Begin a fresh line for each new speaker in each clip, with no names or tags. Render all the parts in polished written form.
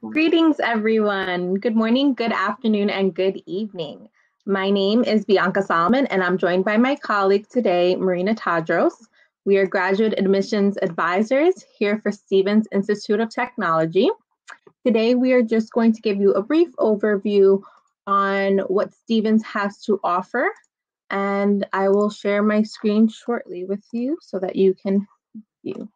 Greetings, everyone. Good morning, good afternoon, and good evening. My name is Bianca Solomon, and I'm joined by my colleague today, Marina Tadros. We are graduate admissions advisors here for Stevens Institute of Technology. Today, we are just going to give you a brief overview on what Stevens has to offer, and I will share my screen shortly with you so that you can view.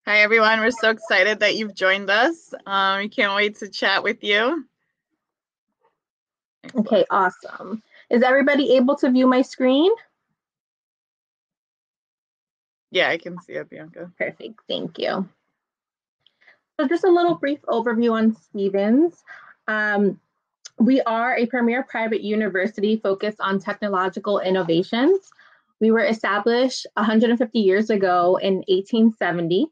Hi, everyone. We're so excited that you've joined us. We can't wait to chat with you.
Okay, awesome. Is everybody able to view my screen?
Yeah, I can see it, Bianca.
Perfect, thank you. So just a little brief overview on Stevens. We are a premier private university focused on technological innovations. We were established 150 years ago in 1870.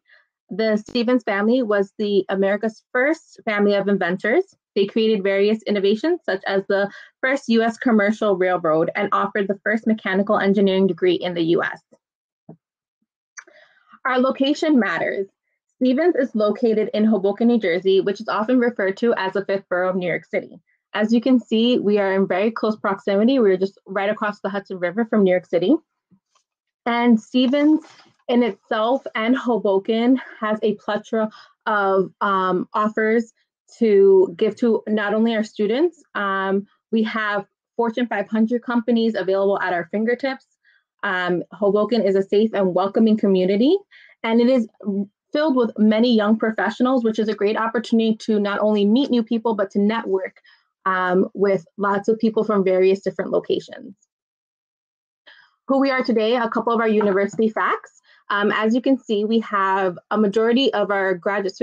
The Stevens family was America's first family of inventors. They created various innovations, such as the first U.S. commercial railroad, and offered the first mechanical engineering degree in the U.S. Our location matters. Stevens is located in Hoboken, New Jersey, which is often referred to as the fifth borough of New York City. As you can see, we are in very close proximity. We're just right across the Hudson River from New York City. And Stevens in itself and Hoboken has a plethora of offers to give to not only our students. We have Fortune 500 companies available at our fingertips. Hoboken is a safe and welcoming community, and it is filled with many young professionals, which is a great opportunity to not only meet new people, but to network with lots of people from various different locations. Who we are today, a couple of our university facts. As you can see, we have a majority of our graduate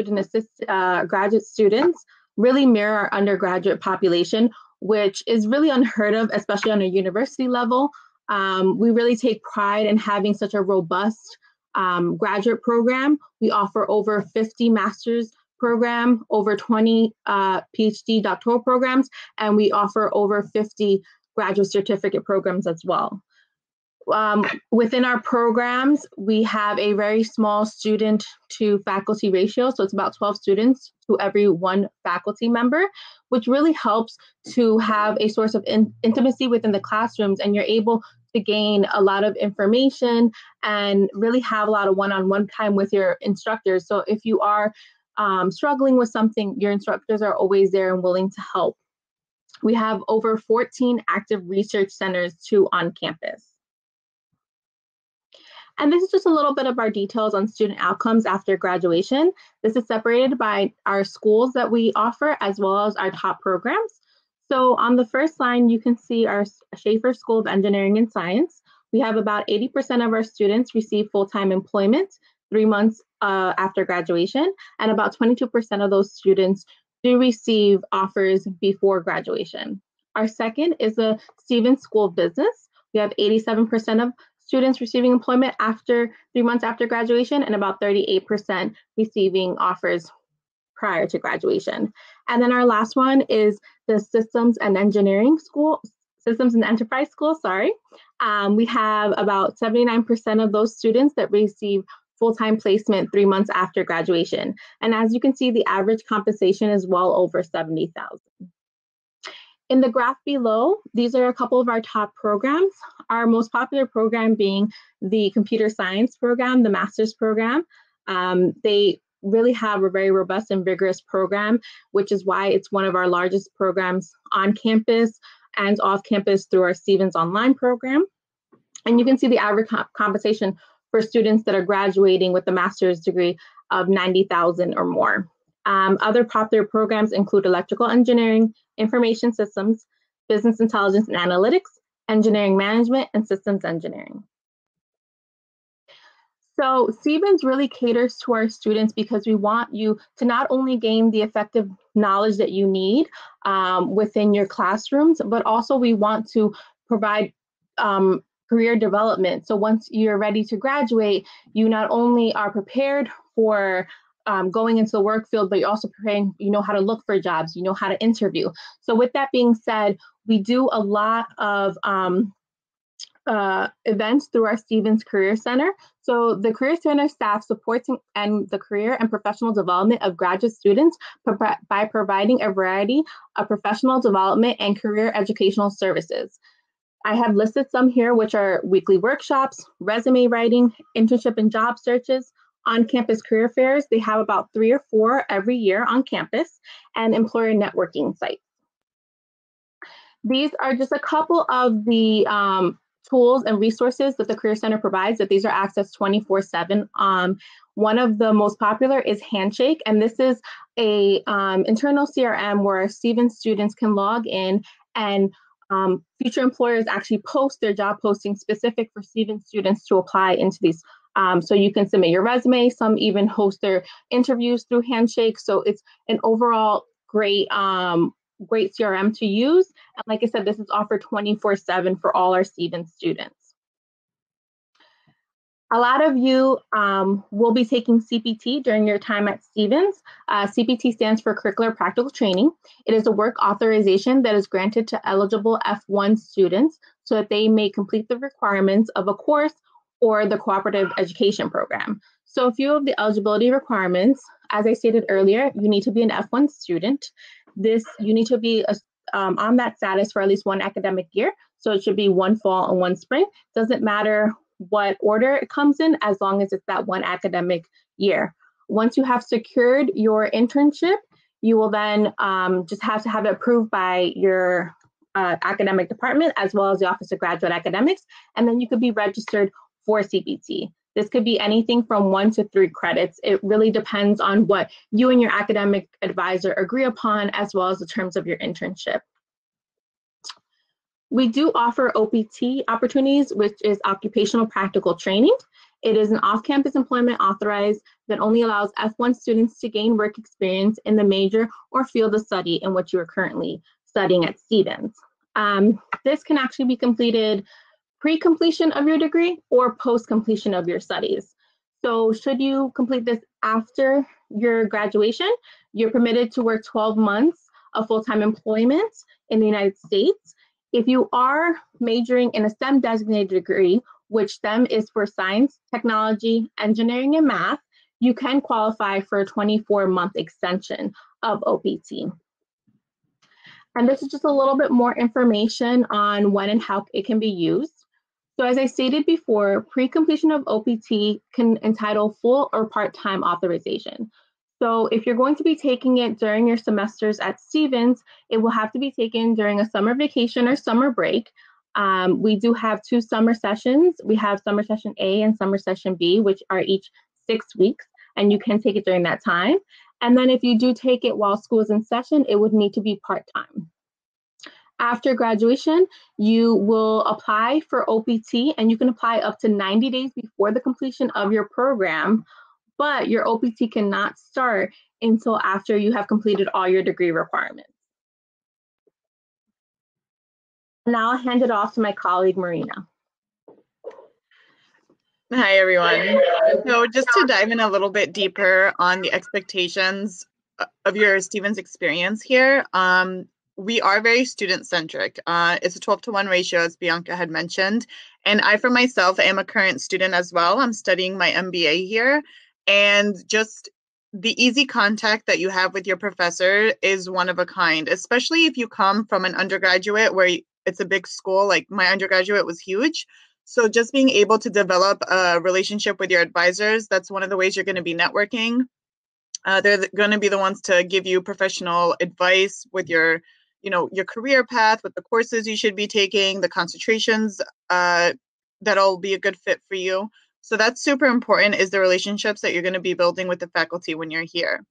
students really mirror our undergraduate population, which is really unheard of, especially on a university level. We really take pride in having such a robust graduate program. We offer over 50 master's program, over 20 PhD doctoral programs, and we offer over 50 graduate certificate programs as well. Within our programs, we have a very small student to faculty ratio. So it's about 12 students to every one faculty member, which really helps to have a source of intimacy within the classrooms, and you're able to gain a lot of information and really have a lot of one-on-one time with your instructors. So if you are struggling with something, your instructors are always there and willing to help. We have over 14 active research centers too on campus. And this is just a little bit of our details on student outcomes after graduation. This is separated by our schools that we offer, as well as our top programs. So on the first line, you can see our Schaefer School of Engineering and Science. We have about 80% of our students receive full-time employment 3 months after graduation, and about 22% of those students do receive offers before graduation. Our second is the Stevens School of Business. We have 87% of students receiving employment after 3 months after graduation, and about 38% receiving offers prior to graduation. And then our last one is the Systems and Enterprise School, sorry. We have about 79% of those students that receive full-time placement 3 months after graduation. And as you can see, the average compensation is well over $70,000. In the graph below, these are a couple of our top programs. Our most popular program being the computer science program, the master's program. They really have a very robust and vigorous program, which is why it's one of our largest programs on campus and off campus through our Stevens Online program. And you can see the average compensation for students that are graduating with a master's degree of $90,000 or more. Other popular programs include electrical engineering, information systems, business intelligence and analytics, engineering management, and systems engineering. So Stevens really caters to our students because we want you to not only gain the effective knowledge that you need within your classrooms, but also we want to provide career development. So once you're ready to graduate, you not only are prepared for going into the work field, but you're also preparing, you know how to look for jobs, you know how to interview. So with that being said, we do a lot of events through our Stevens Career Center. So the Career Center staff supports and the career and professional development of graduate students by providing a variety of professional development and career educational services. I have listed some here, which are weekly workshops, resume writing, internship and job searches, on-campus career fairs. They have about 3 or 4 every year on campus, and employer networking sites. These are just a couple of the tools and resources that the Career Center provides, that these are accessed 24/7. One of the most popular is Handshake, and this is a internal CRM where Stevens students can log in, and future employers actually post their job postings specific for Stevens students to apply into these. So you can submit your resume. Some even host their interviews through Handshake. So it's an overall great CRM to use. And like I said, this is offered 24/7 for all our Stevens students. A lot of you will be taking CPT during your time at Stevens. CPT stands for Curricular Practical Training. It is a work authorization that is granted to eligible F1 students so that they may complete the requirements of a course or the cooperative education program. So a few of the eligibility requirements, as I stated earlier, you need to be an F1 student. You need to be on that status for at least 1 academic year. So it should be 1 fall and 1 spring. Doesn't matter what order it comes in, as long as it's that 1 academic year. Once you have secured your internship, you will then just have to have it approved by your academic department, as well as the Office of Graduate Academics, and then you could be registered for CPT. This could be anything from 1 to 3 credits. It really depends on what you and your academic advisor agree upon, as well as the terms of your internship. We do offer OPT opportunities, which is occupational practical training. It is an off-campus employment authorized that only allows F1 students to gain work experience in the major or field of study in which you are currently studying at Stevens. This can actually be completed pre-completion of your degree or post-completion of your studies. So should you complete this after your graduation, you're permitted to work 12 months of full-time employment in the United States. If you are majoring in a STEM designated degree, which STEM is for science, technology, engineering, and math, you can qualify for a 24-month extension of OPT. And this is just a little bit more information on when and how it can be used. So as I stated before, pre-completion of OPT can entitle full or part-time authorization. So if you're going to be taking it during your semesters at Stevens, it will have to be taken during a summer vacation or summer break. We do have 2 summer sessions. We have summer session A and summer session B, which are each 6 weeks, and you can take it during that time. And then if you do take it while school is in session, it would need to be part-time. After graduation, you will apply for OPT, and you can apply up to 90 days before the completion of your program, but your OPT cannot start until after you have completed all your degree requirements. Now I'll hand it off to my colleague, Marina.
Hi, everyone. So just to dive in a little bit deeper on the expectations of your Stevens experience here, we are very student-centric. It's a 12-to-1 ratio, as Bianca had mentioned. And I, for myself, am a current student as well. I'm studying my MBA here. And just the easy contact that you have with your professor is one of a kind, especially if you come from an undergraduate where it's a big school. Like my undergraduate was huge. So just being able to develop a relationship with your advisors, that's one of the ways you're going to be networking. They're going to be the ones to give you professional advice with your career path, with the courses you should be taking, the concentrations that'll be a good fit for you. So that's super important, is the relationships that you're going to be building with the faculty when you're here.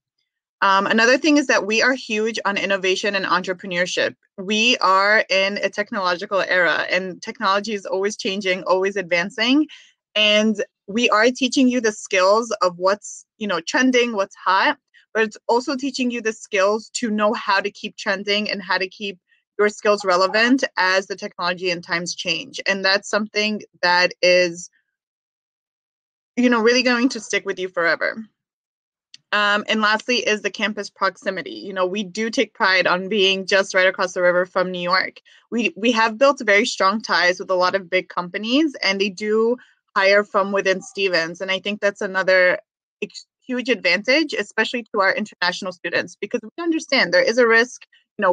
Another thing is that we are huge on innovation and entrepreneurship. We are in a technological era, and technology is always changing, always advancing. And we are teaching you the skills of what's trending, what's hot, but it's also teaching you the skills to know how to keep trending and how to keep your skills relevant as the technology and times change. And that's something that is really going to stick with you forever. And lastly is the campus proximity. We do take pride on being just right across the river from New York. We have built very strong ties with a lot of big companies, and they do hire from within Stevens. And I think that's another huge advantage, especially to our international students, because we understand there is a risk,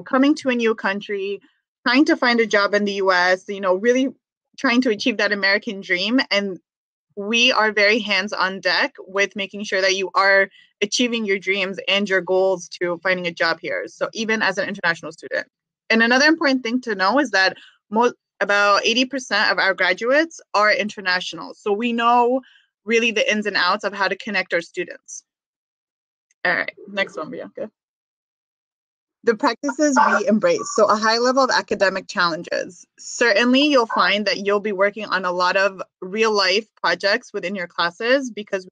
coming to a new country, trying to find a job in the US, really trying to achieve that American dream. And we are very hands on deck with making sure that you are achieving your dreams and your goals to finding a job here. So even as an international student. And another important thing to know is that about 80% of our graduates are international. So we know really the ins and outs of how to connect our students. All right, next one, Bianca. The practices we embrace. So a high level of academic challenges. Certainly you'll find that you'll be working on a lot of real life projects within your classes because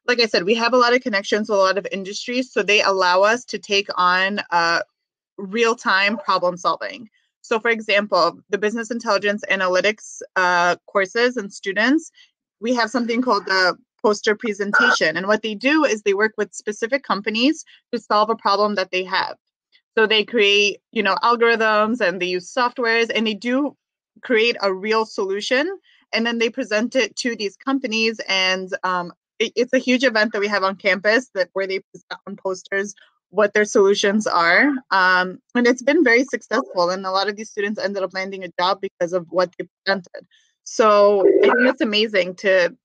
like I said, we have a lot of connections with a lot of industries. So they allow us to take on real-time problem solving. So for example, the business intelligence analytics courses and students, we have something called the poster presentation. And what they do is they work with specific companies to solve a problem that they have. So they create, algorithms and they use softwares and they do create a real solution. And then they present it to these companies. And it's a huge event that we have on campus where they present on posters what their solutions are. And it's been very successful. And a lot of these students ended up landing a job because of what they presented. So I think it's amazing to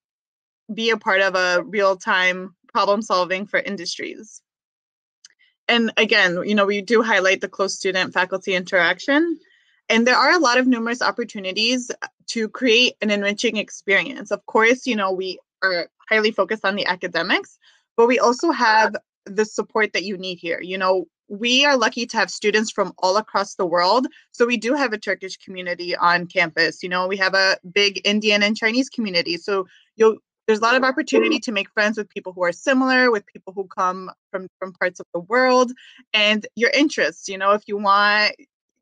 be a part of a real-time problem solving for industries. And again, we do highlight the close student-faculty interaction. And there are a lot of numerous opportunities to create an enriching experience. Of course, we are highly focused on the academics, but we also have the support that you need here. We are lucky to have students from all across the world. So we do have a Turkish community on campus. We have a big Indian and Chinese community. So there's a lot of opportunity to make friends with people who are similar, with people who come from parts of the world, and your interests. If you want,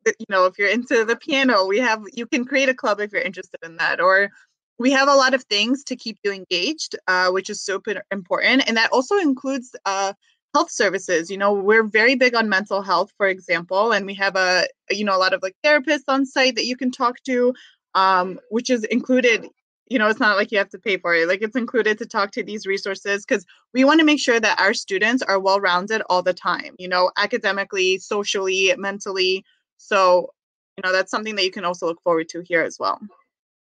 if you're into the piano, you can create a club if you're interested in that. Or we have a lot of things to keep you engaged, which is super important. And that also includes health services. We're very big on mental health, for example, and we have a lot of therapists on site that you can talk to, which is included. It's not like you have to pay for it. It's included to talk to these resources because we want to make sure that our students are well-rounded all the time, academically, socially, mentally. So, that's something that you can also look forward to here as well.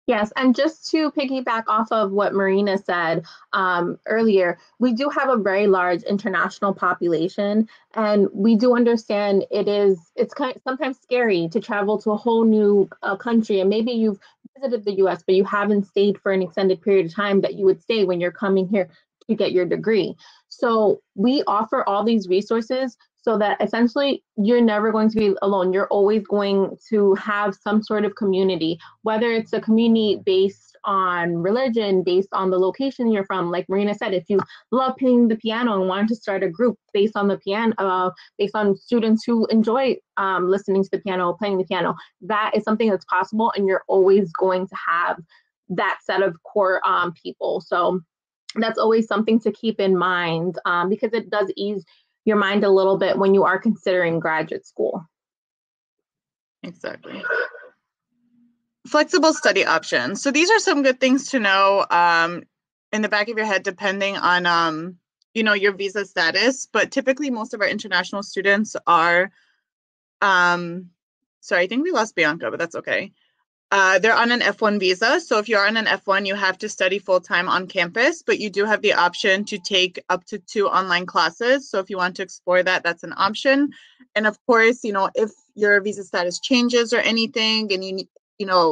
Yes, and just to piggyback off of what Marina said earlier, we do have a very large international population, and we do understand it's sometimes scary to travel to a whole new country, and maybe you've visited the U.S., but you haven't stayed for an extended period of time that you would stay when you're coming here to get your degree. So we offer all these resources so that essentially you're never going to be alone. You're always going to have some sort of community, whether it's a community based on religion, based on the location you're from. Like Marina said, if you love playing the piano and wanted to start a group based on the piano, based on students who enjoy listening to the piano, playing the piano, that is something that's possible, and you're always going to have that set of core people. So that's always something to keep in mind because it does ease your mind a little bit when you are considering graduate school.
Exactly. Flexible study options. So these are some good things to know in the back of your head, depending on your visa status. But typically, most of our international students are. Sorry, I think we lost Bianca, but that's okay. They're on an F1 visa. So if you're on an F1, you have to study full-time on campus, but you do have the option to take up to 2 online classes. So if you want to explore that, that's an option. And of course, if your visa status changes or anything, and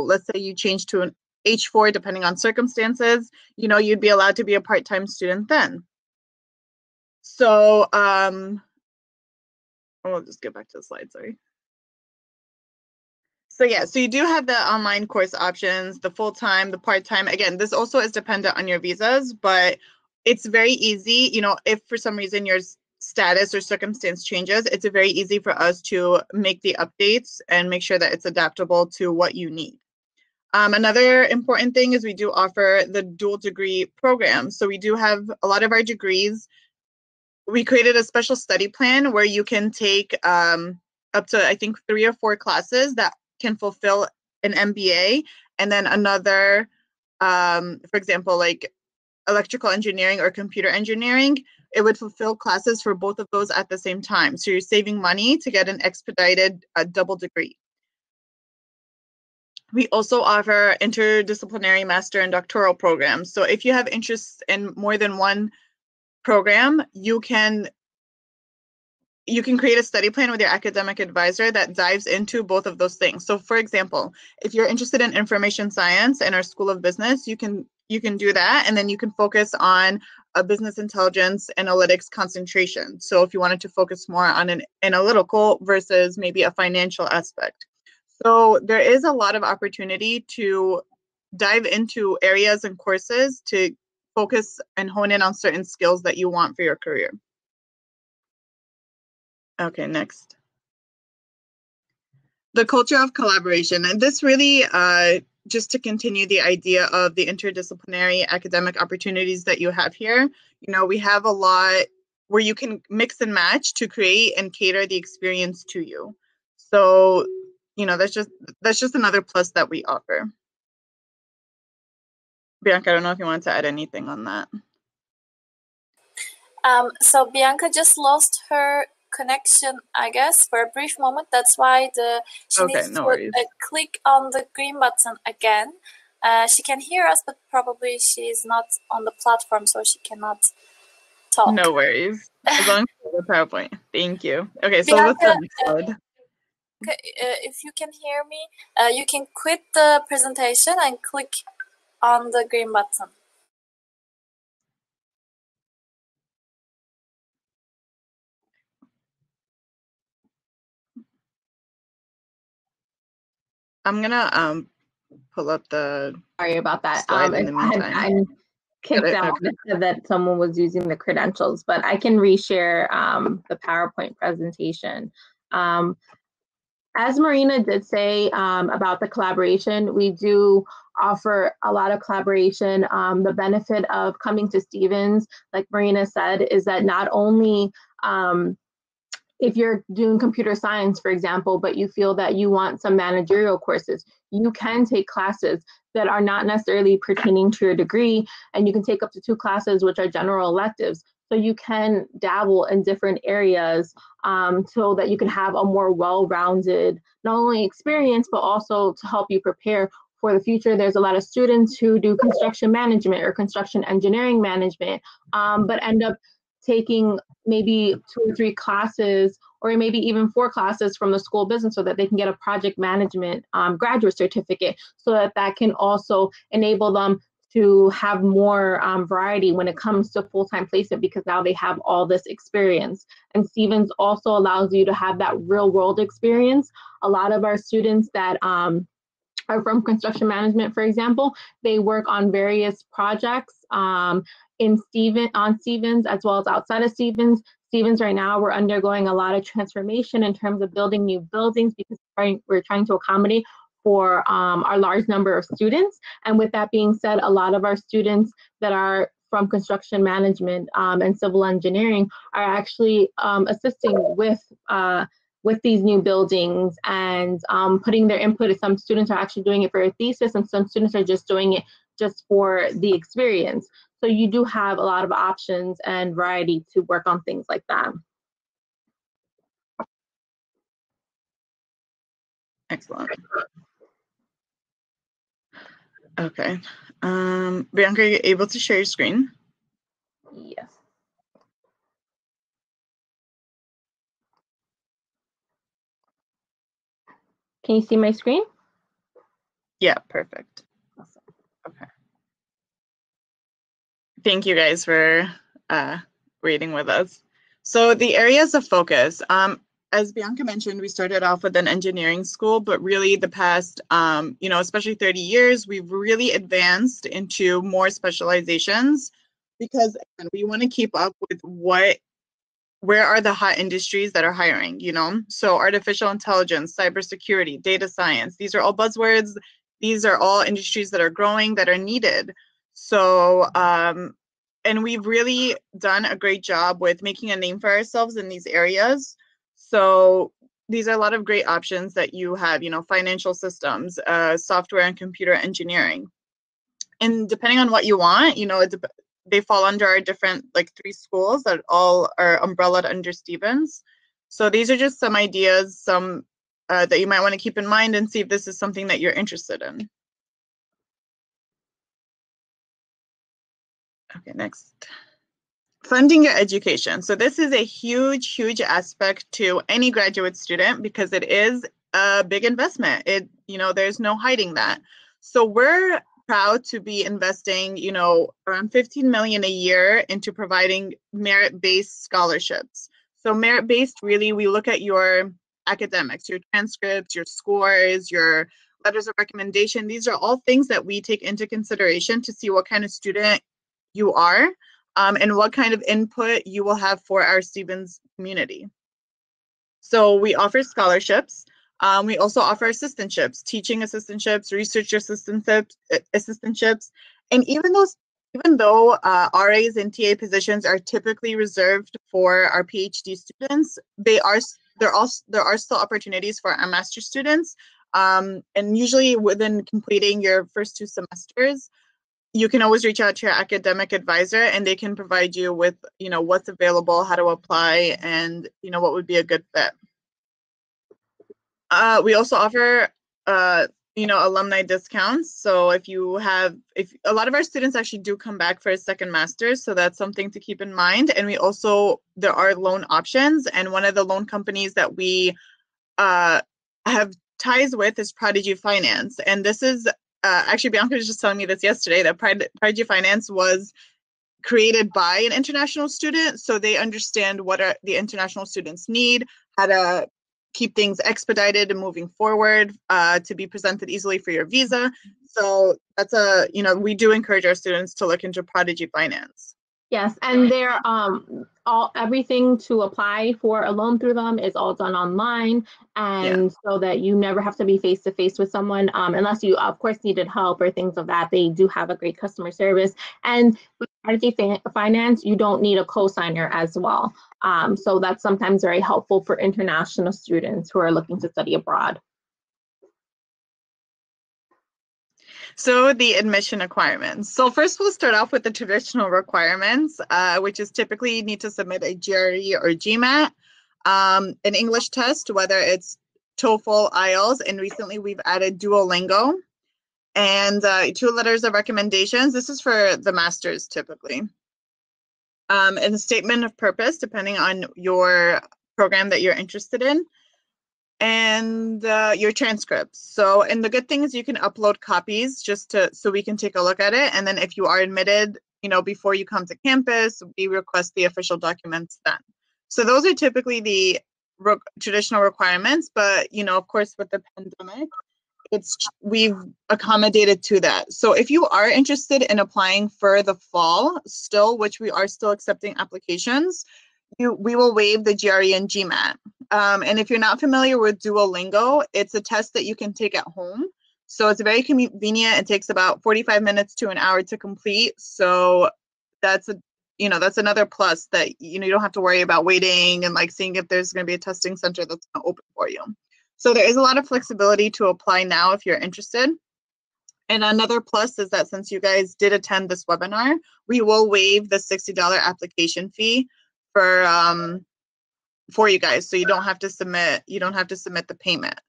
let's say you change to an H4, depending on circumstances, you'd be allowed to be a part-time student then. So I'll just get back to the slide, sorry. So yeah, so you do have the online course options, the full-time, the part-time. Again, this also is dependent on your visas, but it's very easy. If for some reason your status or circumstance changes, it's very easy for us to make the updates and make sure that it's adaptable to what you need. Another important thing is we do offer the dual degree program. So we do have a lot of our degrees. We created a special study plan where you can take up to, I think, 3 or 4 classes that can fulfill an MBA, and then another for example, like electrical engineering or computer engineering, it would fulfill classes for both of those at the same time. So you're saving money to get an expedited double degree. We also offer interdisciplinary master and doctoral programs. So if you have interests in more than one program, you can create a study plan with your academic advisor that dives into both of those things. So for example, if you're interested in information science in our School of Business, you can do that, and then you can focus on a business intelligence analytics concentration. So if you wanted to focus more on an analytical versus maybe a financial aspect. So there is a lot of opportunity to dive into areas and courses to focus and hone in on certain skills that you want for your career. Okay, next. The culture of collaboration. And this really, just to continue the idea of the interdisciplinary academic opportunities that you have here, we have a lot where you can mix and match to create and cater the experience to you. So, that's just another plus that we offer. Bianca, I don't know if you want to add anything on that.
So Bianca just lost her connection, I guess, for a brief moment. That's why she needs to click on the green button again. She can hear us, but probably she's not on the platform, so she cannot talk.
No worries. As long as you have the PowerPoint. Thank you. Okay, so what's the next slide?
If you can hear me, you can quit the presentation and click on the green button.
I'm gonna pull up the.
Sorry about that.
In the meantime.
I'm kicked out that someone was using the credentials, but I can reshare the PowerPoint presentation. As Marina did say about the collaboration, we do offer a lot of collaboration. The benefit of coming to Stevens, like Marina said, is that not only if you're doing computer science, for example, but you feel that you want some managerial courses, you can take classes that are not necessarily pertaining to your degree, and you can take up to 2 classes which are general electives. So you can dabble in different areas so that you can have a more well-rounded, not only experience, but also to help you prepare for the future. There's a lot of students who do construction management or construction engineering management, but end up taking maybe 2 or 3 classes, or maybe even 4 classes from the School of Business, so that they can get a project management graduate certificate, so that can also enable them to have more variety when it comes to full-time placement, because now they have all this experience. And Stevens also allows you to have that real-world experience. A lot of our students that are from construction management, for example, they work on various projects on Stevens as well as outside of Stevens. Stevens right now, we're undergoing a lot of transformation in terms of building new buildings, because we're trying to accommodate for our large number of students. And with that being said, a lot of our students that are from construction management and civil engineering are actually assisting with these new buildings and putting their input. Some students are actually doing it for a thesis, and some students are just doing it just for the experience. So you do have a lot of options and variety to work on things like that.
Excellent. Okay. Bianca, are you able to share your screen?
Yes. Can you see my screen?
Yeah, perfect.
Awesome.
Okay. Thank you guys for waiting with us. So the areas of focus, as Bianca mentioned, we started off with an engineering school, but really the past, especially 30 years, we've really advanced into more specializations, because again, we want to keep up with where are the hot industries that are hiring, So artificial intelligence, cybersecurity, data science, these are all buzzwords. These are all industries that are growing, that are needed. So, and we've really done a great job with making a name for ourselves in these areas. So these are a lot of great options that you have, financial systems, software and computer engineering. and depending on what you want, they fall under our different, like, 3 schools that all are umbrellaed under Stevens. So these are just some ideas, that you might want to keep in mind and see if this is something that you're interested in. Okay, next. Funding your education. So this is a huge, huge aspect to any graduate student because it is a big investment. There's no hiding that. So we're proud to be investing, around $15 million a year into providing merit-based scholarships. So merit-based, really, we look at your academics, your transcripts, your scores, your letters of recommendation. These are all things that we take into consideration to see what kind of student you are, and what kind of input you will have for our Stevens community. So we offer scholarships. We also offer assistantships, teaching assistantships, research assistantships, and even though RAs and TA positions are typically reserved for our PhD students, there are still opportunities for our master's students, and usually within completing your first 2 semesters, you can always reach out to your academic advisor and they can provide you with, what's available, how to apply, and, what would be a good fit. We also offer, alumni discounts. So if a lot of our students actually do come back for a second master's, so that's something to keep in mind. And there are loan options, and one of the loan companies that we have ties with is Prodigy Finance. And this is, actually, Bianca was just telling me this yesterday, that Prodigy Finance was created by an international student, so they understand what the international students need, how to keep things expedited and moving forward, to be presented easily for your visa. So that's we do encourage our students to look into Prodigy Finance.
Yes, and they're everything to apply for a loan through them is all done online, and so that you never have to be face to face with someone, unless you of course needed help or things of that. They do have a great customer service, and with Prodigy Finance, you don't need a co-signer as well. So that's sometimes very helpful for international students who are looking to study abroad.
So the admission requirements. So first we'll start off with the traditional requirements, which is typically you need to submit a GRE or GMAT, an English test, whether it's TOEFL, IELTS, and recently we've added Duolingo, and 2 letters of recommendations. This is for the masters typically. And a statement of purpose, depending on your program that you're interested in, and your transcripts. So, and the good thing is you can upload copies so we can take a look at it. And then if you are admitted, before you come to campus, we request the official documents then. So those are typically the traditional requirements, but of course with the pandemic, we've accommodated to that. So if you are interested in applying for the fall still, which we are still accepting applications, we will waive the GRE and GMAT. And if you're not familiar with Duolingo, it's a test that you can take at home. So it's very convenient. It takes about 45 minutes to an hour to complete. So that's another plus that, you don't have to worry about waiting and like seeing if there's going to be a testing center that's going to open for you. So there is a lot of flexibility to apply now if you're interested. And another plus is that since you guys did attend this webinar, we will waive the $60 application fee for you guys, so you don't have to submit the payment.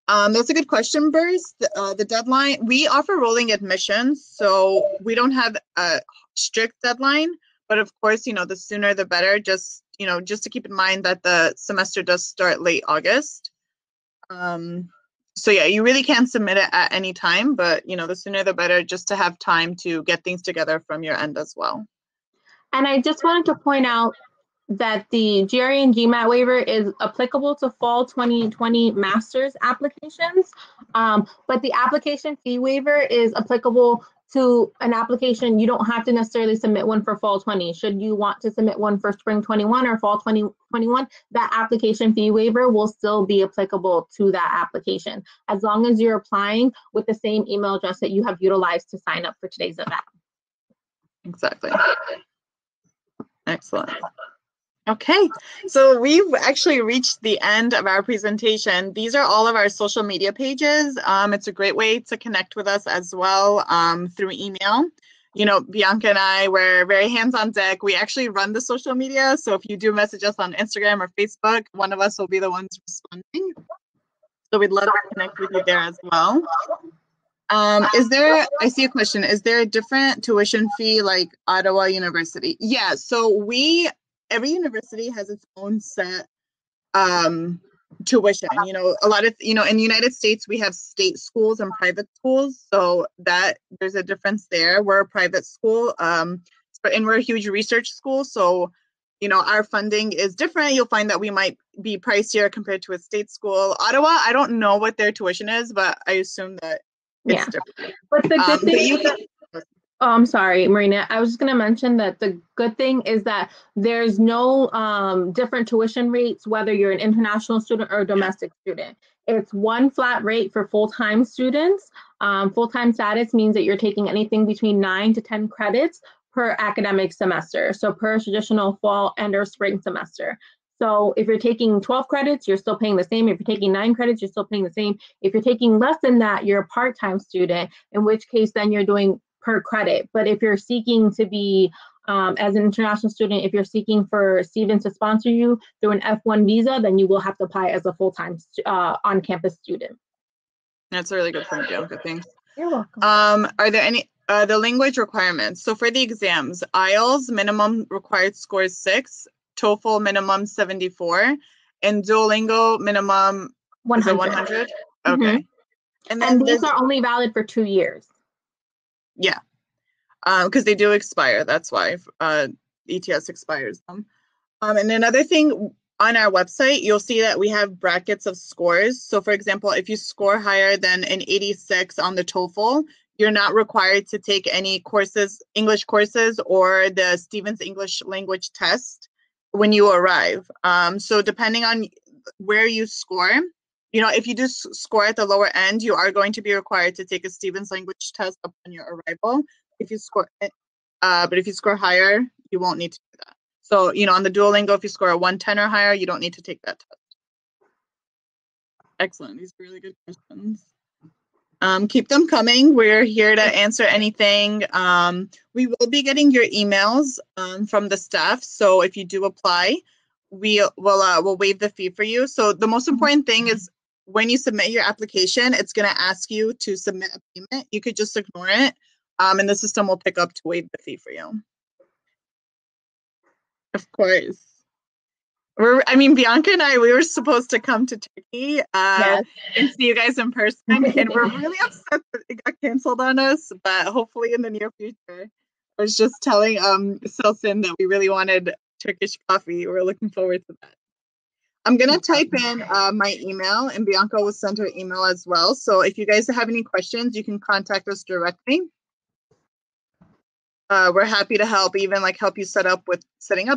That's a good question, Burst. The deadline, we offer rolling admissions, so we don't have a strict deadline, but of course, the sooner the better, just to keep in mind that the semester does start late August. So yeah, you really can submit it at any time, but the sooner the better, just to have time to get things together from your end as well.
And I just wanted to point out that the GRE and GMAT waiver is applicable to fall 2020 master's applications, but the application fee waiver is applicable to an application. You don't have to necessarily submit one for fall 20. Should you want to submit one for spring 21 or fall 2021, that application fee waiver will still be applicable to that application, as long as you're applying with the same email address that you have utilized to sign up for today's event.
Exactly. Excellent. Okay, so we've actually reached the end of our presentation. These are all of our social media pages. It's a great way to connect with us as well through email. You know, Bianca and I, we're very hands on deck. We actually run the social media. So if you do message us on Instagram or Facebook, one of us will be the ones responding. So we'd love to connect with you there as well. I see a question, is there a different tuition fee like Ottawa University? Yeah, so every university has its own set tuition. You know, in the United States, we have state schools and private schools. So that there's a difference there. We're a private school, and we're a huge research school. So, you know, our funding is different. You'll find that we might be pricier compared to a state school. Ottawa, I don't know what their tuition is, but I assume that it's different.
But the good thing Oh, I'm sorry, Marina. I was just going to mention that the good thing is that there's no different tuition rates, whether you're an international student or a domestic student. It's one flat rate for full-time students. Full-time status means that you're taking anything between 9 to 10 credits per academic semester. So per traditional fall and or spring semester. So if you're taking 12 credits, you're still paying the same. If you're taking 9 credits, you're still paying the same. If you're taking less than that, you're a part-time student, in which case then you're doing per credit. But if you're seeking to be, as an international student, if you're seeking for Stevens to sponsor you through an F1 visa, then you will have to apply as a full-time on-campus student.
That's a really good point, Bianca. Thanks.
You're welcome.
Are there any the language requirements? So for the exams, IELTS minimum required score is 6, TOEFL minimum 74, and Duolingo minimum 100. Is it 100? Okay.
Mm-hmm.
And then
these are only valid for 2 years.
Yeah, because they do expire. That's why ETS expires them. And another thing, on our website, you'll see that we have brackets of scores. So for example, if you score higher than an 86 on the TOEFL, you're not required to take any courses, English courses, or the Stevens English language test when you arrive. So depending on where you score, you know, if you do score at the lower end, you are going to be required to take a Stevens language test upon your arrival. If you score, but if you score higher, you won't need to do that. So, you know, on the Duolingo, if you score a 110 or higher, you don't need to take that test. Excellent. These are really good questions. Keep them coming. We're here to answer anything. We will be getting your emails from the staff. So if you do apply, we'll waive the fee for you. So the most important thing is, when you submit your application, it's going to ask you to submit a payment. You could just ignore it, and the system will pick up to waive the fee for you. Of course. Bianca and I, we were supposed to come to Turkey and see you guys in person, and we're really upset that it got canceled on us, but hopefully in the near future. I was just telling Silson that we really wanted Turkish coffee. We're looking forward to that. I'm going to type in my email, and Bianca will send her email as well. So if you guys have any questions, you can contact us directly. We're happy to help, even help you setting up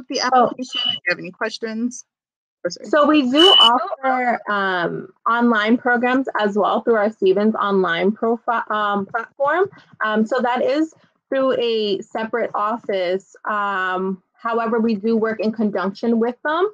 the application if you have any questions.
So we do offer online programs as well through our Stevens online platform. So that is through a separate office. However, we do work in conjunction with them.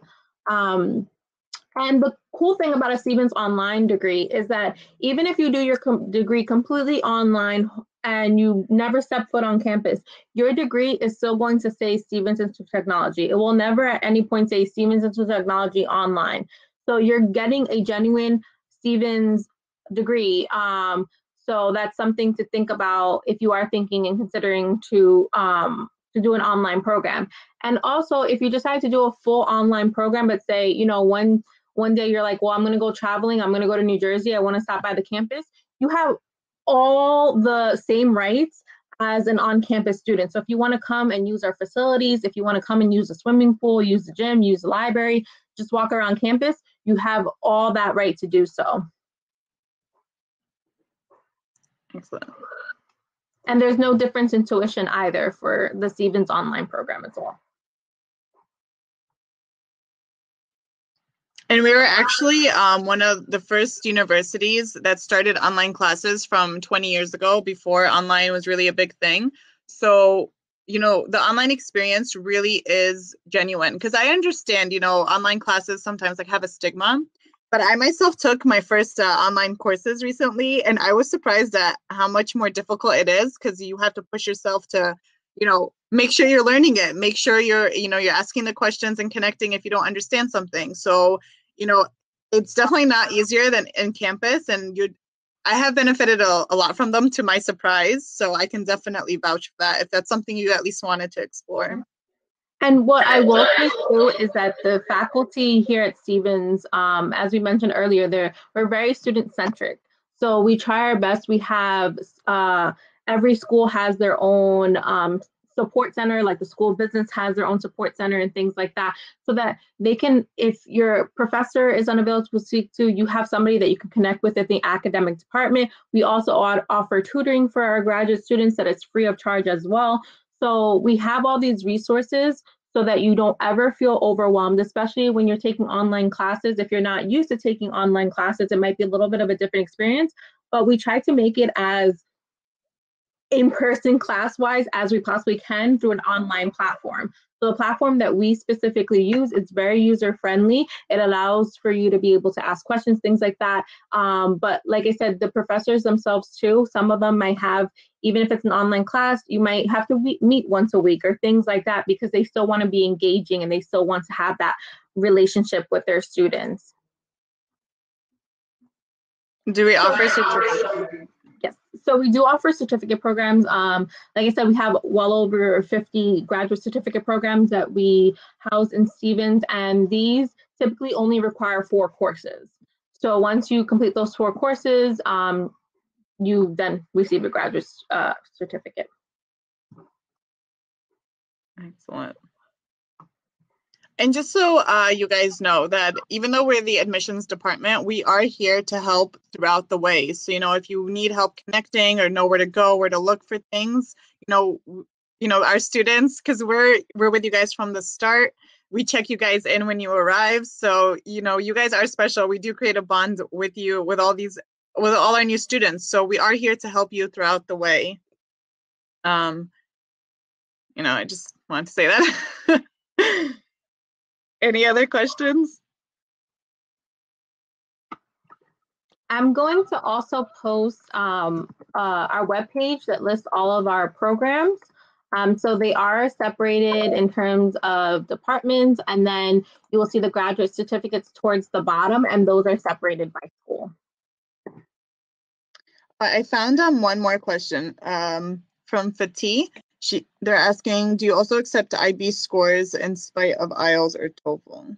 And the cool thing about a Stevens online degree is that even if you do your degree completely online and you never step foot on campus, your degree is still going to say Stevens Institute of Technology. It will never at any point say Stevens Institute of Technology online. So you're getting a genuine Stevens degree. So that's something to think about if you are thinking and considering to do an online program. And also, if you decide to do a full online program, but say, you know, one day you're like, well, I'm going to go traveling. I'm going to go to New Jersey. I want to stop by the campus. You have all the same rights as an on-campus student. So if you want to come and use our facilities, if you want to come and use the swimming pool, use the gym, use the library, just walk around campus, you have all that right to do so.
Excellent.
And there's no difference in tuition either for the Stevens online program as well.
And we were actually one of the first universities that started online classes from 20 years ago, before online was really a big thing. So the online experience really is genuine, because I understand, online classes sometimes like have a stigma, but I myself took my first online courses recently, and I was surprised at how much more difficult it is, because you have to push yourself to, make sure you're learning it, make sure you're asking the questions and connecting if you don't understand something. So, it's definitely not easier than in campus, and I have benefited a lot from them, to my surprise. So I can definitely vouch for that, if that's something you at least wanted to explore.
And what I will say too is that the faculty here at Stevens, as we mentioned earlier, we're very student-centric. So we try our best. We have every school has their own support center, like the school business has their own support center and things like that, so that they can, if your professor is unavailable to speak to, you have somebody that you can connect with at the academic department. We also offer tutoring for our graduate students that is free of charge as well. So we have all these resources so that you don't ever feel overwhelmed, especially when you're taking online classes. If you're not used to taking online classes, it might be a little bit of a different experience, but we try to make it as in-person class-wise as we possibly can through an online platform. So the platform that we specifically use, it's very user-friendly. It allows for you to be able to ask questions, things like that. But like I said, the professors themselves too, some of them might have, even if it's an online class, you might have to meet once a week or things like that, because they still want to be engaging and they still want to have that relationship with their students.
Do we offer certificates?
Yes, so we do offer certificate programs. Like I said, we have well over 50 graduate certificate programs that we house in Stevens, and these typically only require 4 courses. So once you complete those 4 courses, you then receive a graduate certificate.
Excellent. And just so you guys know that even though we're the admissions department, we are here to help throughout the way. So, if you need help connecting or know where to go, where to look for things, our students, because we're with you guys from the start. We check you guys in when you arrive. So, you guys are special. We do create a bond with you, with all our new students. So we are here to help you throughout the way. I just wanted to say that. Any other questions?
I'm going to also post our webpage that lists all of our programs. So they are separated in terms of departments, and then you will see the graduate certificates towards the bottom, and those are separated by school.
I found one more question from Fatih. They're asking, do you also accept IB scores in spite of IELTS or TOEFL?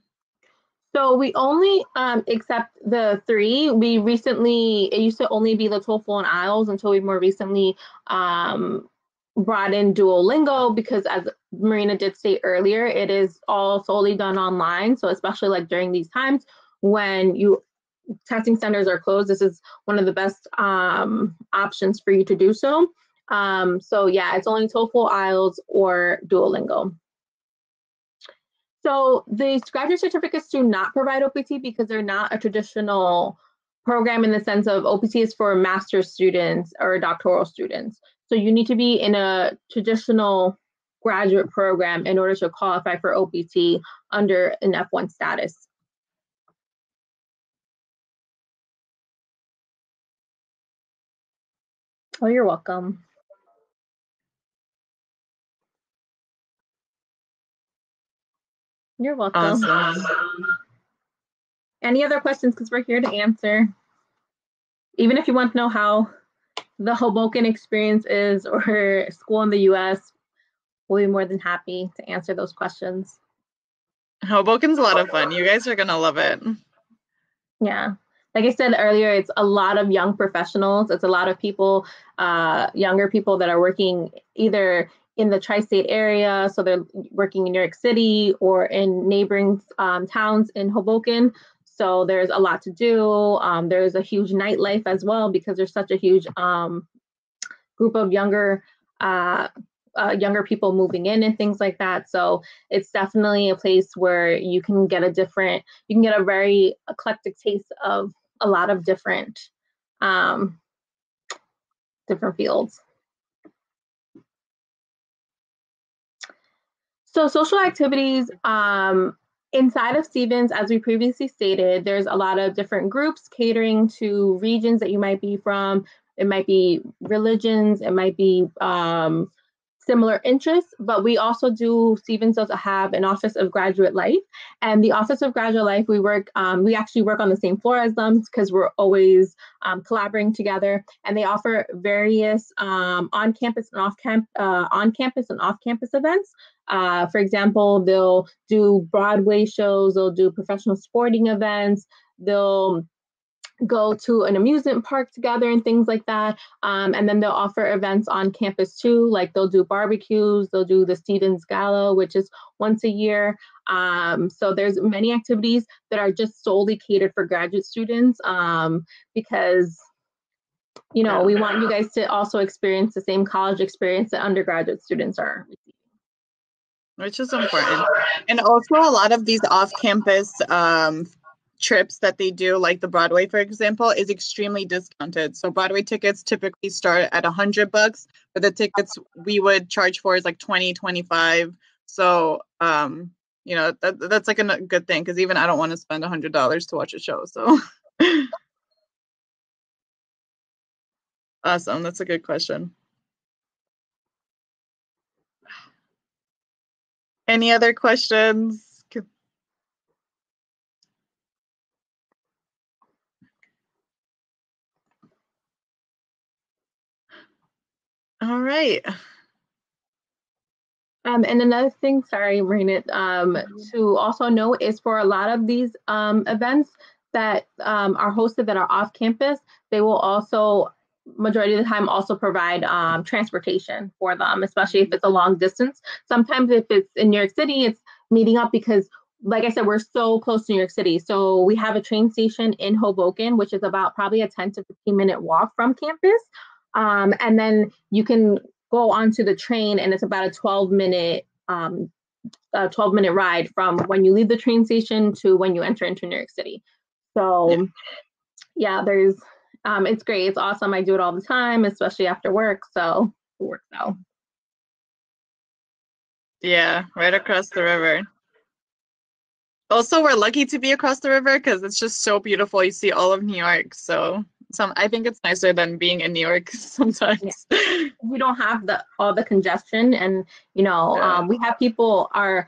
So we only accept the 3. It used to only be the TOEFL and IELTS until we more recently brought in Duolingo, because as Marina did say earlier, it is all solely done online. So especially like during these times when testing centers are closed, this is one of the best options for you to do so. So yeah, it's only TOEFL, IELTS, or Duolingo. So these graduate certificates do not provide OPT because they're not a traditional program in the sense of OPT is for master's students or doctoral students. So you need to be in a traditional graduate program in order to qualify for OPT under an F1 status. Oh, you're welcome. You're welcome.
Awesome.
Any other questions? Because we're here to answer. Even if you want to know how the Hoboken experience is or school in the US, we'll be more than happy to answer those questions.
Hoboken's a lot of fun. You guys are going to love it.
Yeah. Like I said earlier, it's a lot of young professionals. It's a lot of people, younger people that are working either in the tri-state area, so they're working in New York City or in neighboring towns in Hoboken. So there's a lot to do. There's a huge nightlife as well, because there's such a huge group of younger people moving in and things like that. So it's definitely a place where you can get a very eclectic taste of a lot of different fields. So social activities, inside of Stevens, as we previously stated, there's a lot of different groups catering to regions that you might be from. It might be religions, it might be similar interests, but we also do, Stevens does have an Office of Graduate Life, and the Office of Graduate Life, we actually work on the same floor as them because we're always collaborating together, and they offer various on-campus and off-campus events. For example, they'll do Broadway shows, they'll do professional sporting events, they'll go to an amusement park together and things like that. And then they'll offer events on campus too, like they'll do barbecues, they'll do the Stevens Gala, which is once a year. So there's many activities that are just solely catered for graduate students because, you know, we want you guys to also experience the same college experience that undergraduate students are receiving.
Which is important. And also a lot of these off-campus trips that they do, like the Broadway, for example, is extremely discounted. So Broadway tickets typically start at $100, but the tickets we would charge for is like $20, $25. So, you know, that's like a good thing because even I don't want to spend $100 to watch a show. So awesome. That's a good question. Any other questions? All right.
And another thing, sorry, Marina, to also note is for a lot of these events that are hosted that are off campus, they will also, majority of the time, also provide transportation for them, especially if it's a long distance. Sometimes if it's in New York City, it's meeting up because, like I said, we're so close to New York City. So we have a train station in Hoboken, which is about probably a 10 to 15-minute walk from campus. And then you can go onto the train and it's about a 12-minute ride from when you leave the train station to when you enter into New York City. So yeah, there's it's great. It's awesome. I do it all the time, especially after work. So it works out.
Yeah, right across the river. Also, we're lucky to be across the river because it's just so beautiful. You see all of New York. So I think it's nicer than being in New York sometimes.
Yeah. We don't have all the congestion, and you know, we have people. Our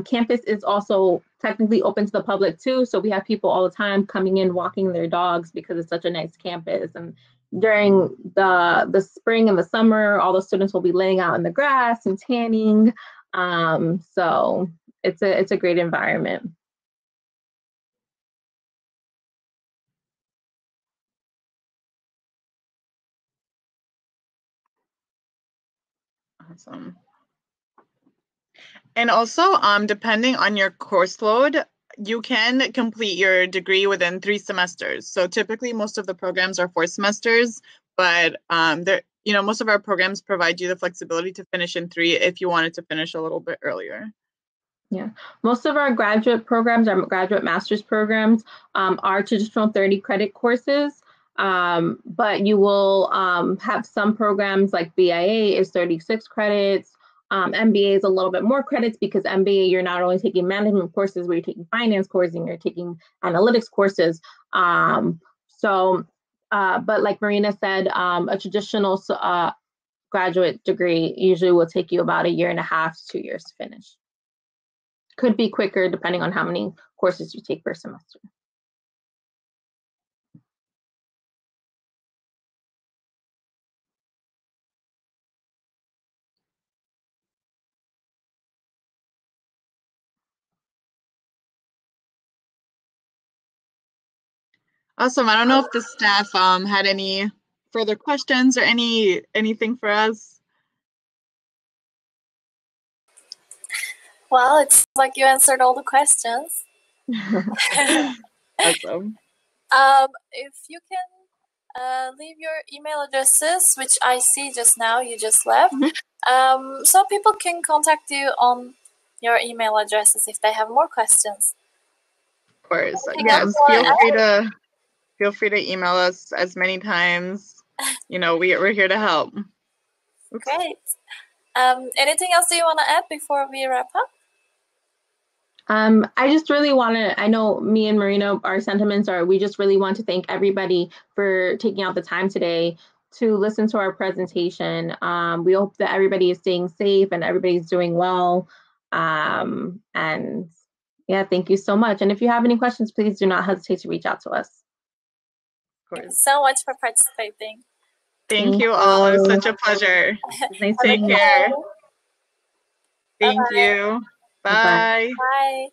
campus is also technically open to the public too, so we have people all the time coming in, walking their dogs because it's such a nice campus. And during the spring and the summer, all the students will be laying out in the grass and tanning. So it's a great environment.
Awesome. And also, depending on your course load, you can complete your degree within 3 semesters. So typically, most of the programs are 4 semesters, but most of our programs provide you the flexibility to finish in 3 if you wanted to finish a little bit earlier.
Yeah, most of our graduate programs, our graduate master's programs, are traditional 30-credit courses. But you will have some programs like BIA is 36 credits. MBA is a little bit more credits because MBA, you're not only taking management courses, but you're taking finance courses and you're taking analytics courses. But like Marina said, a traditional graduate degree usually will take you about 1.5 to 2 years to finish. Could be quicker depending on how many courses you take per semester.
Awesome. I don't know if the staff had any further questions or anything for us.
Well, it's like you answered all the questions.
Awesome.
If you can leave your email addresses, which I see just now, you just left, so people can contact you on your email addresses if they have more questions.
Of course. Yes, feel free to email us as many times. You know, we're here to help.
Great. Anything else do you want to add before we wrap up?
I just really want to, I know me and Marina, our sentiments are, we just really want to thank everybody for taking out the time today to listen to our presentation. We hope that everybody is staying safe and everybody's doing well. And yeah, thank you so much. And if you have any questions, please do not hesitate to reach out to us.
Thank you so much for participating.
Thank you all. It was such a pleasure.
Nice
Take care. Thank
Bye-bye.
you. Bye.
Bye.